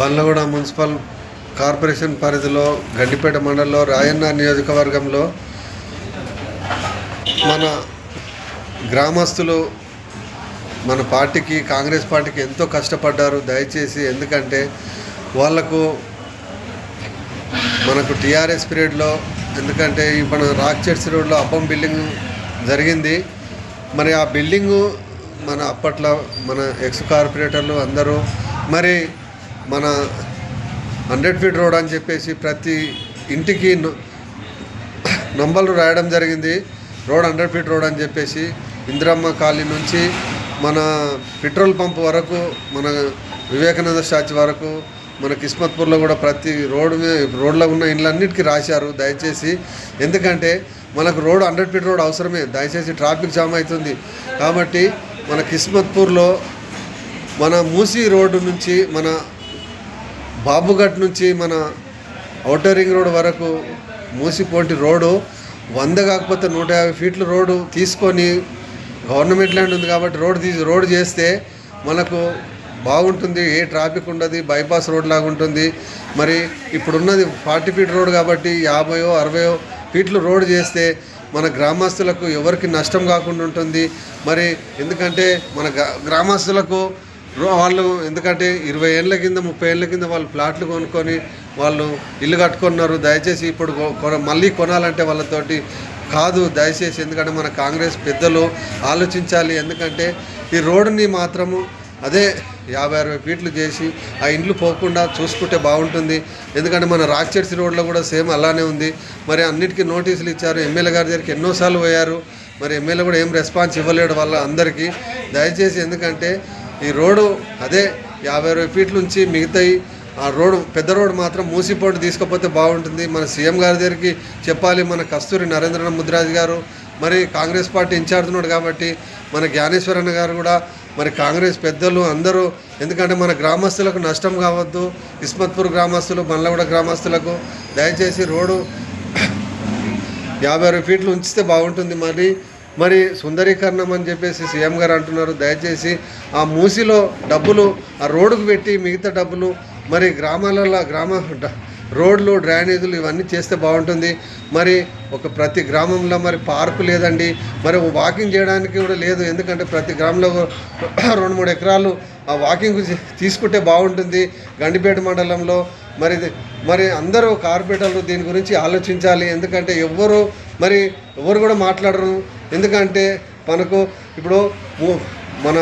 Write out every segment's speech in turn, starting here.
Bandlaguda municipal corporation పరిధిలో గడ్డిపేట మండలంలో రాయన్న నియోజకవర్గంలో మన గ్రామస్తులు మన పార్టీకి కాంగ్రెస్ పార్టీకి ఎంతో కష్టపడ్డారు. దయచేసి ఎందుకంటే మనకు టీఆర్ఎస్ పీరియడ్లో ఎందుకంటే మన రాక్చెట్స్ రోడ్లో అబ్బం బిల్డింగ్ జరిగింది. మరి ఆ బిల్డింగు మన అప్పట్లో మన ఎక్స్ కార్పొరేటర్లు అందరూ మరి మన 100 ఫీట్ రోడ్ అని చెప్పేసి ప్రతి ఇంటికి నంబర్లు రాయడం జరిగింది. రోడ్ 100 ఫీట్ రోడ్ అని చెప్పేసి ఇందిరమ్మ కాలనీ నుంచి మన పెట్రోల్ పంప్ వరకు, మన వివేకానంద స్టాచ్యూ వరకు, మన కిస్మత్పూర్లో కూడా ప్రతి రోడ్లో ఉన్న ఇళ్ళన్నిటికీ రాశారు. దయచేసి ఎందుకంటే మనకు రోడ్ 100 ఫీట్ రోడ్ అవసరమే. దయచేసి ట్రాఫిక్ జామ్ అవుతుంది కాబట్టి మన కిస్మత్పూర్లో మన మూసీ రోడ్డు నుంచి మన బాబుఘట్ నుంచి మన ఔటర్ రింగ్ రోడ్ వరకు మూసిపోటి రోడ్డు 100 కాకపోతే 150 ఫీట్ల రోడ్డు తీసుకొని గవర్నమెంట్ ల్యాండ్ ఉంది కాబట్టి రోడ్ చేస్తే మనకు బాగుంటుంది. ఏ ట్రాఫిక్ ఉండదు, బైపాస్ రోడ్ లాగా ఉంటుంది. మరి ఇప్పుడున్నది 40 ఫీట్ రోడ్ కాబట్టి 50-60 ఫీట్లు రోడ్ చేస్తే మన గ్రామస్తులకు ఎవరికి నష్టం కాకుండా ఉంటుంది. మరి ఎందుకంటే మన గ్రామస్తులకు వాళ్ళు ఎందుకంటే 20 ఏళ్ళ కింద 30 ఏళ్ళ కింద వాళ్ళు ప్లాట్లు కొనుక్కొని వాళ్ళు ఇల్లు కట్టుకున్నారు. దయచేసి ఇప్పుడు మళ్ళీ కొనాలంటే వాళ్ళతోటి కాదు. దయచేసి ఎందుకంటే మన కాంగ్రెస్ పెద్దలు ఆలోచించాలి. ఎందుకంటే ఈ రోడ్డుని మాత్రము అదే 50-60 ఫీట్లు చేసి ఆ ఇండ్లు పోకుండా చూసుకుంటే బాగుంటుంది. ఎందుకంటే మన రాక్చెట్స్ రోడ్లో కూడా సేమ్ అలానే ఉంది. మరి అన్నిటికీ నోటీసులు ఇచ్చారు. ఎమ్మెల్యే గారి దగ్గరికి ఎన్నోసార్లు పోయారు. మరి ఎమ్మెల్యే కూడా ఏం రెస్పాన్స్ ఇవ్వలేడు వాళ్ళ అందరికీ. దయచేసి ఎందుకంటే ఈ రోడ్డు అదే 50-60 ఫీట్ల నుంచి మిగతాయి ఆ రోడ్డు పెద్ద రోడ్డు మాత్రం మూసిపోటు తీసుకపోతే బాగుంటుంది. మన సీఎం గారి దగ్గరికి చెప్పాలి. మన కస్తూరి నరేంద్ర ముద్రాజ్ గారు మరి కాంగ్రెస్ పార్టీ ఇన్ఛార్జ్ ఉన్నాడు కాబట్టి మన జ్ఞానేశ్వరన్న గారు కూడా మరి కాంగ్రెస్ పెద్దలు అందరూ ఎందుకంటే మన గ్రామస్తులకు నష్టం కావద్దు. కిస్మత్పూర్ గ్రామస్తులు, బండ్లగూడ గ్రామస్తులకు దయచేసి రోడ్డు 50-60 ఫీట్లు ఉంచితే బాగుంటుంది. మరి సుందరీకరణం అని చెప్పేసి సీఎం గారు అంటున్నారు. దయచేసి ఆ మూసిలో డబ్బులు ఆ రోడ్డుకు పెట్టి మిగతా డబ్బులు మరి గ్రామ రోడ్లు, డ్రైనేజీలు ఇవన్నీ చేస్తే బాగుంటుంది. మరి ప్రతి గ్రామంలో మరి పార్కు లేదండి, మరి వాకింగ్ చేయడానికి కూడా లేదు. ఎందుకంటే ప్రతి గ్రామంలో 2-3 ఎకరాలు ఆ వాకింగ్ తీసుకుంటే బాగుంటుంది. గండిపేట మండలంలో మరి అందరూ కార్పొరేటర్లు దీని గురించి ఆలోచించాలి. ఎందుకంటే ఎవరు కూడా మాట్లాడరు. ఎందుకంటే మనకు ఇప్పుడు మన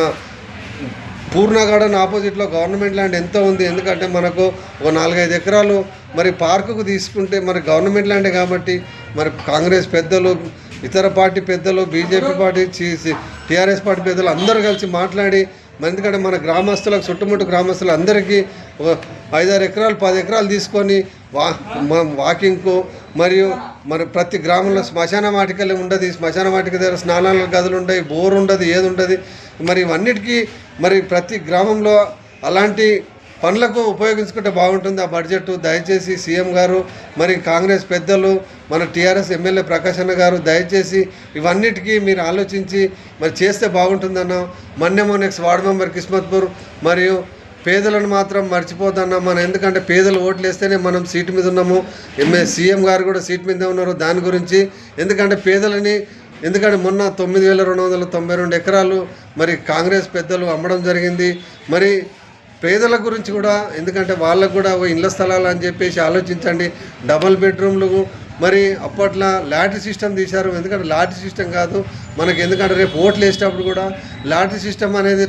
పూర్ణగార్డెన్ ఆపోజిట్లో గవర్నమెంట్ ల్యాండ్ ఎంతో ఉంది. ఎందుకంటే మనకు 4-5 ఎకరాలు మరి పార్కుకు తీసుకుంటే మరి గవర్నమెంట్ ల్యాండే కాబట్టి మరి కాంగ్రెస్ పెద్దలు, ఇతర పార్టీ పెద్దలు, బీజేపీ పార్టీ, టీఆర్ఎస్ పార్టీ పెద్దలు అందరూ కలిసి మాట్లాడి ఎందుకంటే మన గ్రామస్తులకు చుట్టుముట్టు గ్రామస్తులు అందరికీ 5-6 ఎకరాలు 10 ఎకరాలు తీసుకొని వాకింగ్కు మరియు మరి ప్రతి గ్రామంలో శ్మశాన వాటికలే ఉండదు. శ్మశాన వాటిక దగ్గర స్నానాల గదులు ఉండవు, బోర్ ఉండదు, ఏది ఉండదు. మరి ఇవన్నిటికీ మరి ప్రతి గ్రామంలో అలాంటి పనులకు ఉపయోగించుకుంటే బాగుంటుంది ఆ బడ్జెట్. దయచేసి సీఎం గారు మరి కాంగ్రెస్ పెద్దలు, మన టీఆర్ఎస్ ఎమ్మెల్యే ప్రకాష్ అన్న గారు దయచేసి ఇవన్నిటికీ మీరు ఆలోచించి మరి చేస్తే బాగుంటుందన్న. నెక్స్ట్ వార్డు మెంబర్ కిస్మత్పూర్ మరియు పేదలను మాత్రం మర్చిపోతున్నాం ఎందుకంటే పేదలు ఓట్లు వేస్తేనే మనం సీటు మీద ఉన్నాము. సీఎం గారు కూడా సీట్ మీదే ఉన్నారు. దాని గురించి ఎందుకంటే ఎందుకంటే మొన్న 9,292 ఎకరాలు మరి కాంగ్రెస్ పెద్దలు అమ్మడం జరిగింది. మరి పేదల గురించి కూడా ఎందుకంటే వాళ్ళకు కూడా ఇళ్ల స్థలాలు అని చెప్పేసి ఆలోచించండి. డబల్ బెడ్రూమ్లు మరి అప్పట్లో లాటరీ సిస్టమ్ తీశారు. ఎందుకంటే లాటరీ సిస్టమ్ కాదు మనకి, ఎందుకంటే రేపు ఓట్లు వేసేటప్పుడు కూడా లాటరీ సిస్టమ్ అనేది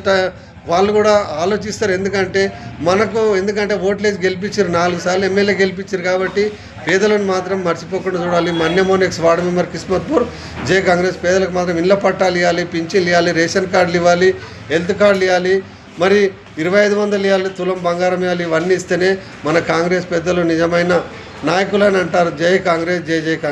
వాళ్ళు కూడా ఆలోచిస్తారు. ఎందుకంటే ఓట్లేసి గెలిపించారు, 4 సార్లు ఎమ్మెల్యే గెలిపించారు కాబట్టి పేదలను మాత్రం మర్చిపోకుండా చూడాలి. నెక్స్ట్ వార్డు మెంబర్ కిస్మత్పూర్ జై కాంగ్రెస్. పేదలకు మాత్రం ఇళ్ల పట్టాలు ఇవ్వాలి, పింఛన్లు ఇవ్వాలి, రేషన్ కార్డులు ఇవ్వాలి, హెల్త్ కార్డులు ఇవ్వాలి, మరి 2500 ఇవ్వాలి, తులం బంగారం ఇవ్వాలి. ఇవన్నీ ఇస్తేనే మన కాంగ్రెస్ పెద్దలు నిజమైన నాయకులని అంటారు. జై కాంగ్రెస్, జై కాంగ్రెస్.